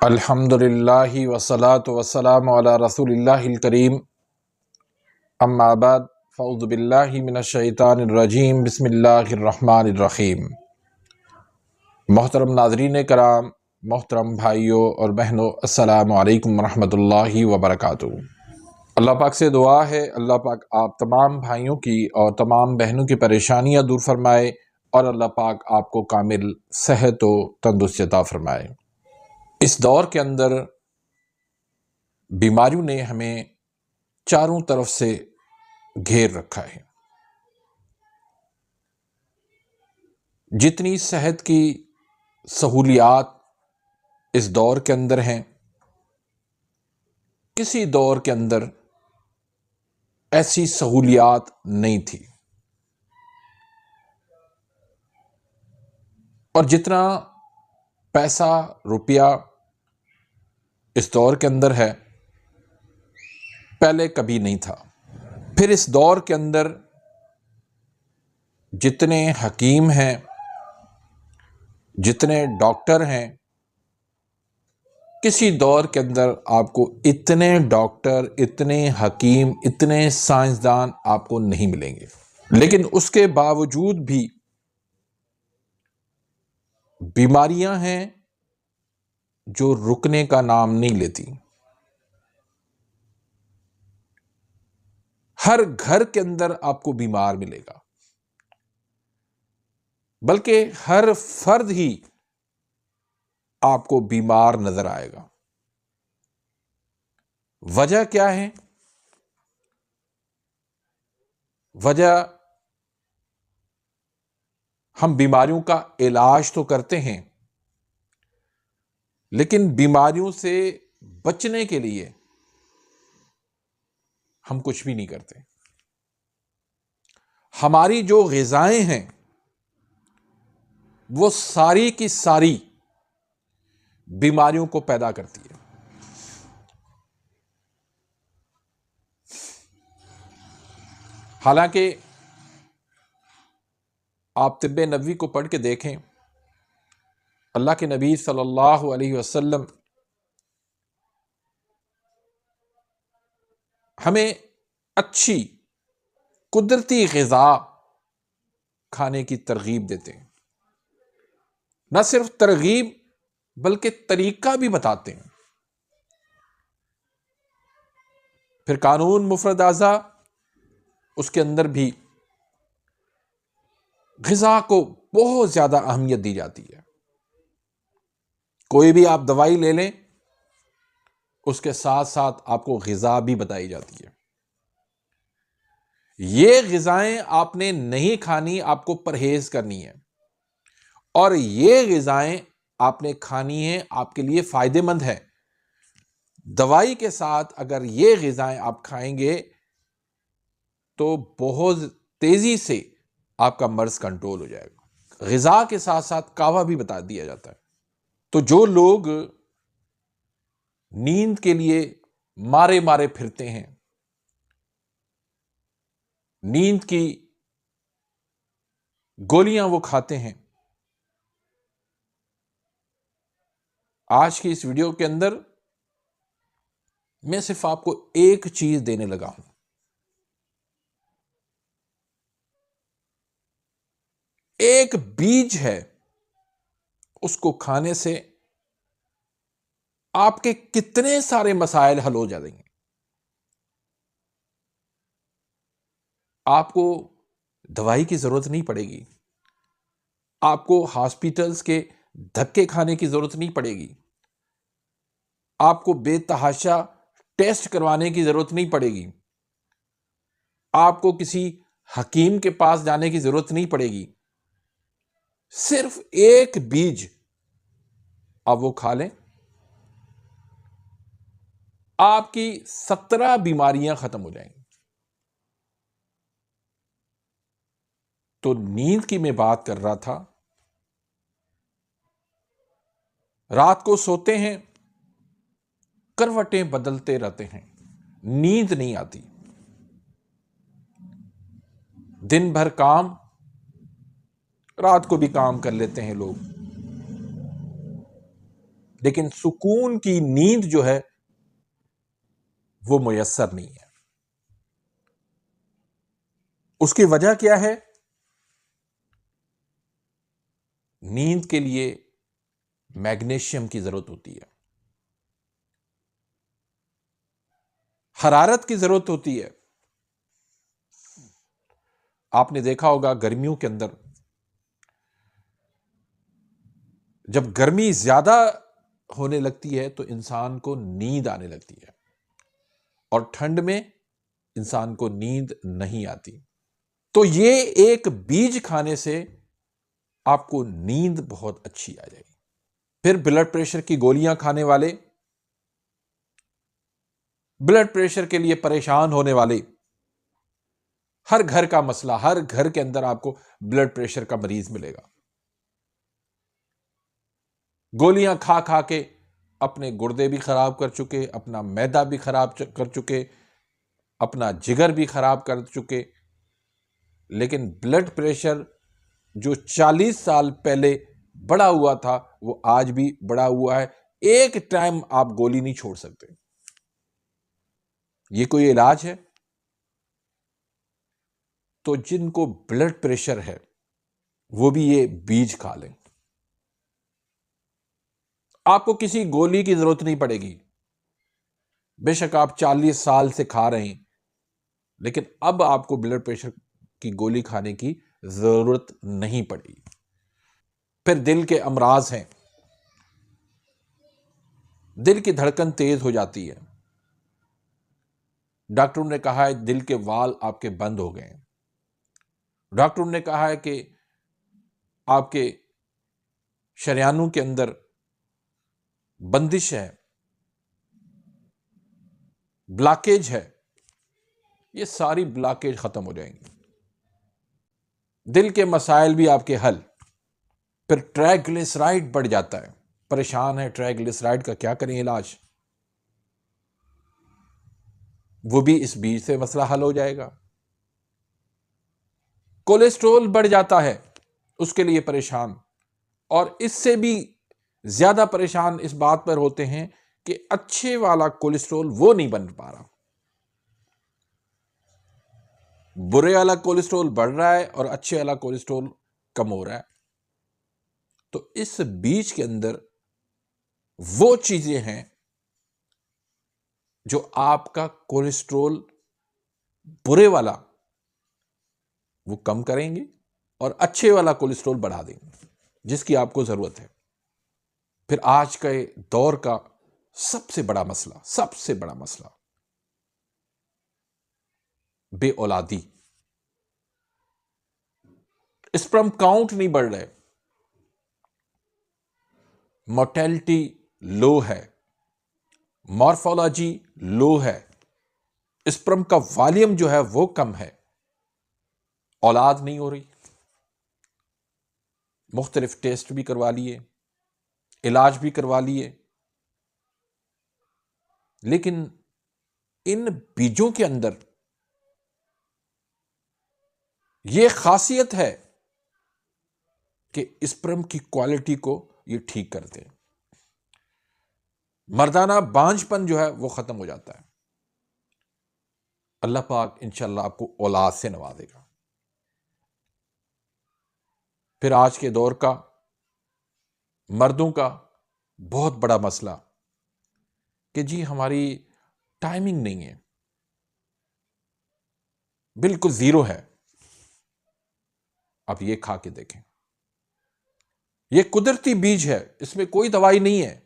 الحمدللہ والصلاة والسلام علی رسول اللہ الکریم، اما بعد فاعوذ باللہ من الشیطان الرجیم، بسم اللہ الرحمن الرحیم۔ محترم ناظرین کرام، محترم بھائیوں اور بہنوں، السلام علیکم ورحمۃ اللہ وبرکاتہ۔ اللہ پاک سے دعا ہے اللہ پاک آپ تمام بھائیوں کی اور تمام بہنوں کی پریشانیاں دور فرمائے اور اللہ پاک آپ کو کامل صحت و تندرستی عطا فرمائے۔ اس دور کے اندر بیماریوں نے ہمیں چاروں طرف سے گھیر رکھا ہے۔ جتنی صحت کی سہولیات اس دور کے اندر ہیں، کسی دور کے اندر ایسی سہولیات نہیں تھی، اور جتنا پیسہ روپیہ اس دور کے اندر ہے پہلے کبھی نہیں تھا۔ پھر اس دور کے اندر جتنے حکیم ہیں، جتنے ڈاکٹر ہیں، کسی دور کے اندر آپ کو اتنے ڈاکٹر، اتنے حکیم، اتنے سائنسدان آپ کو نہیں ملیں گے۔ لیکن اس کے باوجود بھی بیماریاں ہیں جو رکنے کا نام نہیں لیتی۔ ہر گھر کے اندر آپ کو بیمار ملے گا، بلکہ ہر فرد ہی آپ کو بیمار نظر آئے گا۔ وجہ کیا ہے؟ وجہ ہم بیماریوں کا علاج تو کرتے ہیں، لیکن بیماریوں سے بچنے کے لیے ہم کچھ بھی نہیں کرتے۔ ہماری جو غذائیں ہیں وہ ساری کی ساری بیماریوں کو پیدا کرتی ہے۔ حالانکہ آپ طب نبوی کو پڑھ کے دیکھیں، اللہ کے نبی صلی اللہ علیہ وسلم ہمیں اچھی قدرتی غذا کھانے کی ترغیب دیتے ہیں۔ نہ صرف ترغیب بلکہ طریقہ بھی بتاتے ہیں۔ پھر قانون مفرد اعضاء، اس کے اندر بھی غذا کو بہت زیادہ اہمیت دی جاتی ہے۔ کوئی بھی آپ دوائی لے لیں، اس کے ساتھ ساتھ آپ کو غذا بھی بتائی جاتی ہے۔ یہ غذائیں آپ نے نہیں کھانی، آپ کو پرہیز کرنی ہے، اور یہ غذائیں آپ نے کھانی ہیں، آپ کے لیے فائدہ مند ہے۔ دوائی کے ساتھ اگر یہ غذائیں آپ کھائیں گے تو بہت تیزی سے آپ کا مرض کنٹرول ہو جائے گا۔ غذا کے ساتھ ساتھ کعوہ بھی بتا دیا جاتا ہے۔ تو جو لوگ نیند کے لیے مارے مارے پھرتے ہیں، نیند کی گولیاں وہ کھاتے ہیں، آج کی اس ویڈیو کے اندر میں صرف آپ کو ایک چیز دینے لگا ہوں۔ ایک بیج ہے، اس کو کھانے سے آپ کے کتنے سارے مسائل حل ہو جائیں گے۔ آپ کو دوائی کی ضرورت نہیں پڑے گی، آپ کو ہاسپٹلز کے دھکے کھانے کی ضرورت نہیں پڑے گی، آپ کو بے تحاشا ٹیسٹ کروانے کی ضرورت نہیں پڑے گی، آپ کو کسی حکیم کے پاس جانے کی ضرورت نہیں پڑے گی۔ صرف ایک بیج آپ وہ کھا لیں، آپ کی 17 بیماریاں ختم ہو جائیں گی۔ تو نیند کی میں بات کر رہا تھا، رات کو سوتے ہیں، کروٹیں بدلتے رہتے ہیں، نیند نہیں آتی، دن بھر کام، رات کو بھی کام کر لیتے ہیں لوگ، لیکن سکون کی نیند جو ہے وہ میسر نہیں ہے۔ اس کی وجہ کیا ہے؟ نیند کے لیے میگنیشیم کی ضرورت ہوتی ہے، حرارت کی ضرورت ہوتی ہے۔ آپ نے دیکھا ہوگا گرمیوں کے اندر جب گرمی زیادہ ہونے لگتی ہے تو انسان کو نیند آنے لگتی ہے، اور ٹھنڈ میں انسان کو نیند نہیں آتی۔ تو یہ ایک بیج کھانے سے آپ کو نیند بہت اچھی آ جائے گی۔ پھر بلڈ پریشر کی گولیاں کھانے والے، بلڈ پریشر کے لیے پریشان ہونے والے، ہر گھر کا مسئلہ، ہر گھر کے اندر آپ کو بلڈ پریشر کا مریض ملے گا۔ گولیاں کھا کھا کے اپنے گردے بھی خراب کر چکے، اپنا معدہ بھی خراب کر چکے، اپنا جگر بھی خراب کر چکے، لیکن بلڈ پریشر جو 40 سال پہلے بڑا ہوا تھا وہ آج بھی بڑا ہوا ہے۔ ایک ٹائم آپ گولی نہیں چھوڑ سکتے۔ یہ کوئی علاج ہے؟ تو جن کو بلڈ پریشر ہے وہ بھی یہ بیج کھا لیں، آپ کو کسی گولی کی ضرورت نہیں پڑے گی۔ بے شک آپ 40 سال سے کھا رہے ہیں، لیکن اب آپ کو بلڈ پریشر کی گولی کھانے کی ضرورت نہیں پڑے گی۔ پھر دل کے امراض ہیں، دل کی دھڑکن تیز ہو جاتی ہے، ڈاکٹروں نے کہا ہے دل کے وال آپ کے بند ہو گئے ہیں، ڈاکٹروں نے کہا ہے کہ آپ کے شریانوں کے اندر بندش ہے، بلاکیج ہے، یہ ساری بلاکیج ختم ہو جائیں گی۔ دل کے مسائل بھی آپ کے حل۔ پھر ٹرائیگلیسرائڈ بڑھ جاتا ہے، پریشان ہے ٹرائیگلیسرائڈ کا کیا کریں علاج؟ وہ بھی اس بیج سے مسئلہ حل ہو جائے گا۔ کولیسٹرول بڑھ جاتا ہے، اس کے لیے پریشان، اور اس سے بھی زیادہ پریشان اس بات پر ہوتے ہیں کہ اچھے والا کولیسٹرول وہ نہیں بن پا رہا، برے والا کولیسٹرول بڑھ رہا ہے اور اچھے والا کولیسٹرول کم ہو رہا ہے۔ تو اس بیج کے اندر وہ چیزیں ہیں جو آپ کا کولیسٹرول برے والا وہ کم کریں گے اور اچھے والا کولیسٹرول بڑھا دیں گے، جس کی آپ کو ضرورت ہے۔ پھر آج کے دور کا سب سے بڑا مسئلہ بے اولادی، اسپرم کاؤنٹ نہیں بڑھ رہے، موٹیلٹی لو ہے، مارفولوجی لو ہے، اسپرم کا والیوم جو ہے وہ کم ہے، اولاد نہیں ہو رہی۔ مختلف ٹیسٹ بھی کروا لیے، علاج بھی کروا لیے، لیکن ان بیجوں کے اندر یہ خاصیت ہے کہ اسپرم کی کوالٹی کو یہ ٹھیک کرتے ہیں، مردانہ بانجھ پن جو ہے وہ ختم ہو جاتا ہے۔ اللہ پاک انشاءاللہ آپ کو اولاد سے نوازے گا۔ پھر آج کے دور کا مردوں کا بہت بڑا مسئلہ کہ جی ہماری ٹائمنگ نہیں ہے، بالکل زیرو ہے۔ اب یہ کھا کے دیکھیں، یہ قدرتی بیج ہے، اس میں کوئی دوائی نہیں ہے،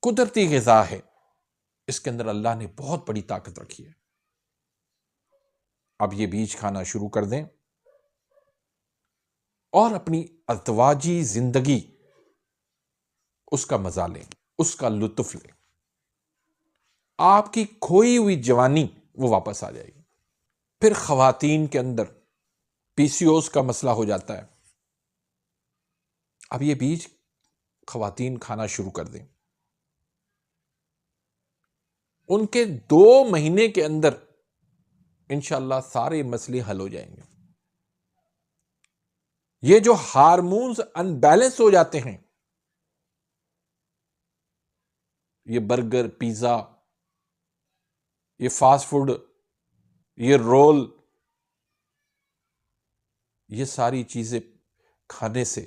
قدرتی غذا ہے، اس کے اندر اللہ نے بہت بڑی طاقت رکھی ہے۔ اب یہ بیج کھانا شروع کر دیں اور اپنی ازدواجی زندگی اس کا مزہ لیں، اس کا لطف لیں، آپ کی کھوئی ہوئی جوانی وہ واپس آ جائے گی۔ پھر خواتین کے اندر پی سی اوز کا مسئلہ ہو جاتا ہے، اب یہ بیج خواتین کھانا شروع کر دیں، ان کے 2 مہینے کے اندر انشاءاللہ سارے مسئلے حل ہو جائیں گے۔ یہ جو ہارمونز ان بیلنس ہو جاتے ہیں، یہ برگر، پیزا، یہ فاسٹ فوڈ، یہ رول، یہ ساری چیزیں کھانے سے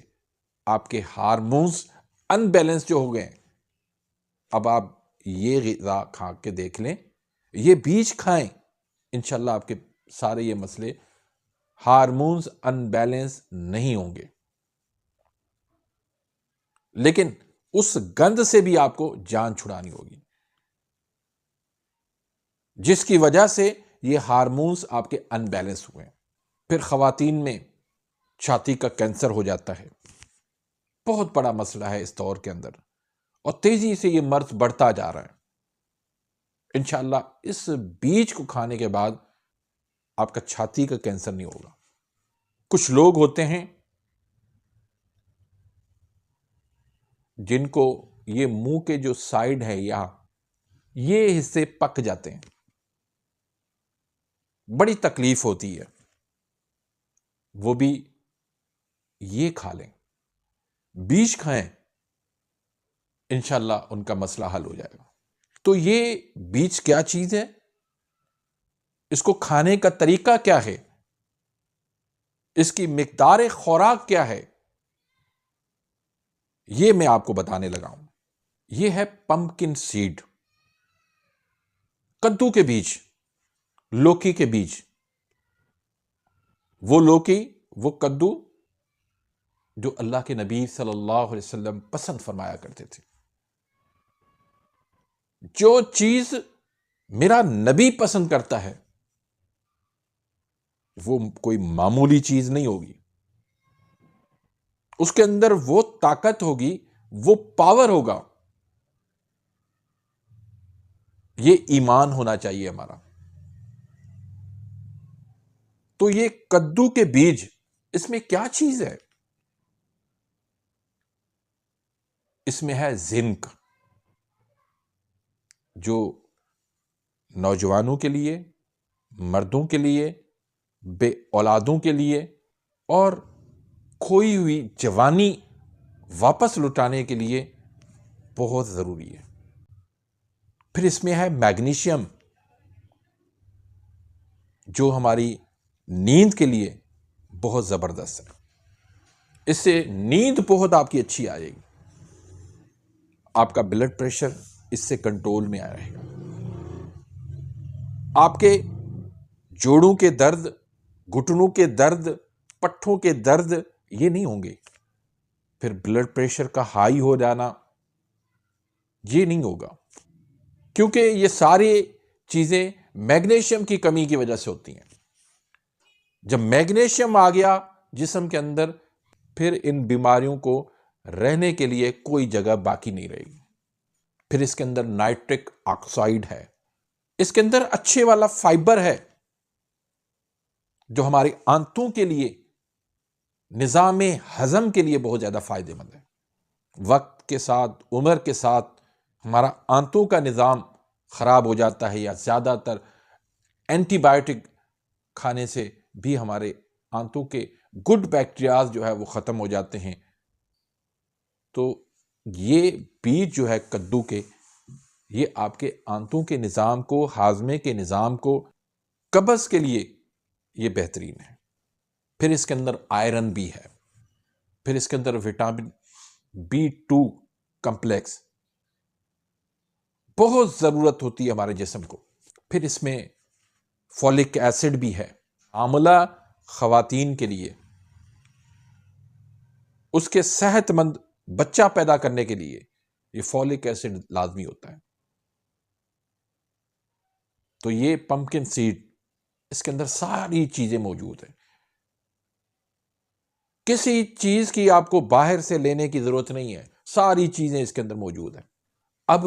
آپ کے ہارمونز ان بیلنس جو ہو گئے ہیں. اب آپ یہ غذا کھا کے دیکھ لیں، یہ بیج کھائیں، انشاءاللہ آپ کے سارے یہ مسئلے ہارمونز ان بیلنس نہیں ہوں گے. لیکن اس گند سے بھی آپ کو جان چھڑانی ہوگی جس کی وجہ سے یہ ہارمونز آپ کے ان بیلنس ہوئے. پھر خواتین میں چھاتی کا کینسر ہو جاتا ہے، بہت بڑا مسئلہ ہے اس دور کے اندر، اور تیزی سے یہ مرض بڑھتا جا رہا ہے. انشاءاللہ اس بیج کو کھانے کے بعد آپ کا چھاتی کا کینسر نہیں ہوگا. کچھ لوگ ہوتے ہیں جن کو یہ منہ کے جو سائیڈ ہے یہاں، یہ حصے پک جاتے ہیں، بڑی تکلیف ہوتی ہے، وہ بھی یہ کھا لیں، بیج کھائیں، انشاءاللہ ان کا مسئلہ حل ہو جائے گا. تو یہ بیج کیا چیز ہے، اس کو کھانے کا طریقہ کیا ہے، اس کی مقدار خوراک کیا ہے، یہ میں آپ کو بتانے لگا ہوں. یہ ہے پمپکن سیڈ، کدو کے بیج، لوکی کے بیج. وہ لوکی، وہ کدو جو اللہ کے نبی صلی اللہ علیہ وسلم پسند فرمایا کرتے تھے. جو چیز میرا نبی پسند کرتا ہے وہ کوئی معمولی چیز نہیں ہوگی، اس کے اندر وہ طاقت ہوگی، وہ پاور ہوگا. یہ ایمان ہونا چاہیے ہمارا. تو یہ کدو کے بیج، اس میں کیا چیز ہے؟ اس میں ہے زنک، جو نوجوانوں کے لیے، مردوں کے لیے، بے اولادوں کے لیے، اور کھوئی ہوئی جوانی واپس لوٹانے کے لیے بہت ضروری ہے. پھر اس میں ہے میگنیشیم، جو ہماری نیند کے لیے بہت زبردست ہے. اس سے نیند بہت آپ کی اچھی آئے گی، آپ کا بلڈ پریشر اس سے کنٹرول میں آ رہے گا، آپ کے جوڑوں کے درد، گھٹنوں کے درد، پٹھوں کے درد یہ نہیں ہوں گے. پھر بلڈ پریشر کا ہائی ہو جانا یہ نہیں ہوگا، کیونکہ یہ ساری چیزیں میگنیشیم کی کمی کی وجہ سے ہوتی ہیں. جب میگنیشیم آ گیا جسم کے اندر، پھر ان بیماریوں کو رہنے کے لیے کوئی جگہ باقی نہیں رہے گی. پھر اس کے اندر نائٹرک آکسائڈ ہے، اس کے اندر اچھے والا فائبر ہے جو ہماری آنتوں کے لیے، نظام ہضم کے لیے بہت زیادہ فائدہ مند ہے. وقت کے ساتھ، عمر کے ساتھ ہمارا آنتوں کا نظام خراب ہو جاتا ہے، یا زیادہ تر اینٹی بائیوٹک کھانے سے بھی ہمارے آنتوں کے گڈ بیکٹیریاز جو ہے وہ ختم ہو جاتے ہیں. تو یہ بیج جو ہے کدو کے، یہ آپ کے آنتوں کے نظام کو، ہاضمے کے نظام کو، قبض کے لیے یہ بہترین ہے. پھر اس کے اندر آئرن بھی ہے، پھر اس کے اندر وٹامن B2 کمپلیکس بہت ضرورت ہوتی ہے ہمارے جسم کو. پھر اس میں فولک ایسڈ بھی ہے. حاملہ خواتین کے لیے، اس کے صحت مند بچہ پیدا کرنے کے لیے یہ فولک ایسڈ لازمی ہوتا ہے. تو یہ پمپکن سیڈ، اس کے اندر ساری چیزیں موجود ہیں. کسی چیز کی آپ کو باہر سے لینے کی ضرورت نہیں ہے، ساری چیزیں اس کے اندر موجود ہیں. اب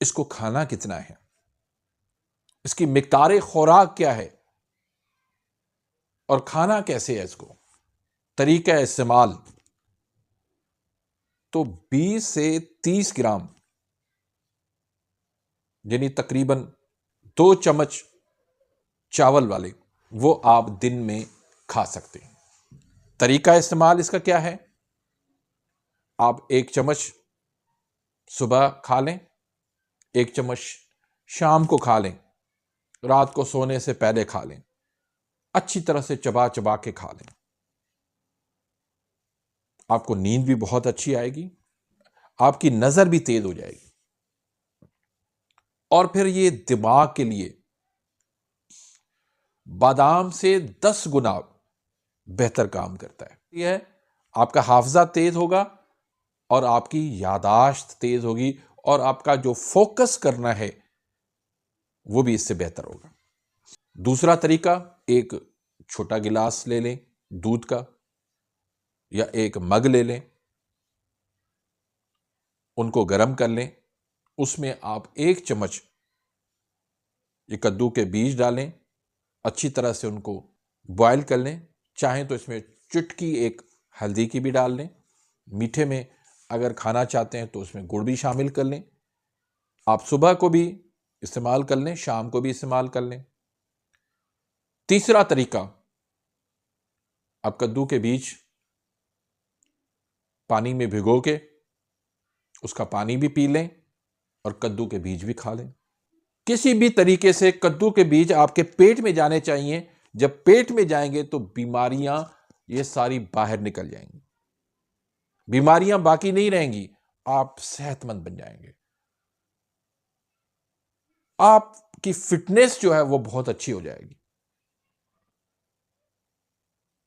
اس کو کھانا کتنا ہے، اس کی مقدار خوراک کیا ہے، اور کھانا کیسے ہے، اس کو طریقہ استعمال. تو 20 سے 30 گرام، یعنی تقریباً 2 چمچ چاول والے، وہ آپ دن میں کھا سکتے ہیں. طریقہ استعمال اس کا کیا ہے؟ آپ 1 چمچ صبح کھا لیں 1 چمچ، شام کو کھا لیں، رات کو سونے سے پہلے کھا لیں، اچھی طرح سے چبا چبا کے کھا لیں۔ آپ کو نیند بھی بہت اچھی آئے گی، آپ کی نظر بھی تیز ہو جائے گی، اور پھر یہ دماغ کے لیے بادام سے 10 گنا بہتر کام کرتا ہے۔ یہ ہے آپ کا حافظہ تیز ہوگا اور آپ کی یاداشت تیز ہوگی، اور آپ کا جو فوکس کرنا ہے وہ بھی اس سے بہتر ہوگا۔ دوسرا طریقہ، ایک چھوٹا گلاس لے لیں دودھ کا، یا ایک مگ لے لیں، ان کو گرم کر لیں، اس میں آپ 1 چمچ یہ کدو کے بیج ڈالیں، اچھی طرح سے ان کو بوائل کر لیں، چاہیں تو اس میں چٹکی 1 ہلدی کی بھی ڈال لیں، میٹھے میں اگر کھانا چاہتے ہیں تو اس میں گڑ بھی شامل کر لیں۔ آپ صبح کو بھی استعمال کر لیں، شام کو بھی استعمال کر لیں۔ تیسرا طریقہ، آپ کدو کے بیج پانی میں بھگو کے اس کا پانی بھی پی لیں اور کدو کے بیج بھی کھا لیں۔ کسی بھی طریقے سے کدو کے بیج آپ کے پیٹ میں جانے چاہیے، جب پیٹ میں جائیں گے تو بیماریاں یہ ساری باہر نکل جائیں گی، بیماریاں باقی نہیں رہیں گی، آپ صحت مند بن جائیں گے، آپ کی فٹنس جو ہے وہ بہت اچھی ہو جائے گی،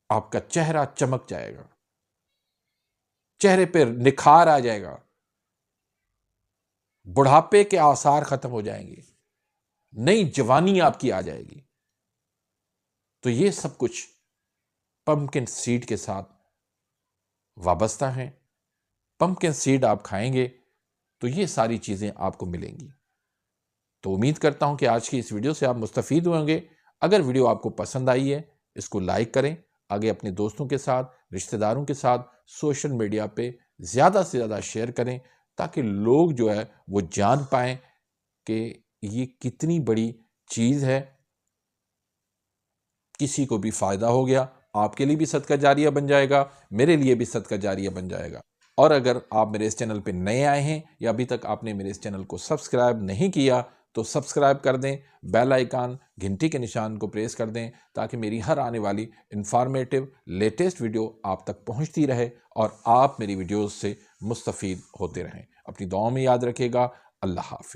آپ کا چہرہ چمک جائے گا، چہرے پہ نکھار آ جائے گا، بڑھاپے کے آثار ختم ہو جائیں گے، نئی جوانی آپ کی آ جائے گی۔ تو یہ سب کچھ پمپکن سیڈ کے ساتھ وابستہ ہیں۔ پمپکن سیڈ آپ کھائیں گے تو یہ ساری چیزیں آپ کو ملیں گی۔ تو امید کرتا ہوں کہ آج کی اس ویڈیو سے آپ مستفید ہوئیں گے۔ اگر ویڈیو آپ کو پسند آئی ہے، اس کو لائک کریں، آگے اپنے دوستوں کے ساتھ، رشتہ داروں کے ساتھ سوشل میڈیا پہ زیادہ سے زیادہ شیئر کریں، تاکہ لوگ جو ہے وہ جان پائیں کہ یہ کتنی بڑی چیز ہے، کسی کو بھی فائدہ ہو گیا، آپ کے لیے بھی صدقہ جاریہ بن جائے گا، میرے لیے بھی صدقہ جاریہ بن جائے گا۔ اور اگر آپ میرے اس چینل پہ نئے آئے ہیں یا ابھی تک آپ نے میرے اس چینل کو سبسکرائب نہیں کیا تو سبسکرائب کر دیں، بیل آئیکن گھنٹی کے نشان کو پریس کر دیں، تاکہ میری ہر آنے والی انفارمیٹیو لیٹسٹ ویڈیو آپ تک پہنچتی رہے اور آپ میری ویڈیوز سے مستفید ہوتے رہیں۔ اپنی دعاؤں میں یاد رکھیے گا۔ اللہ حافظ۔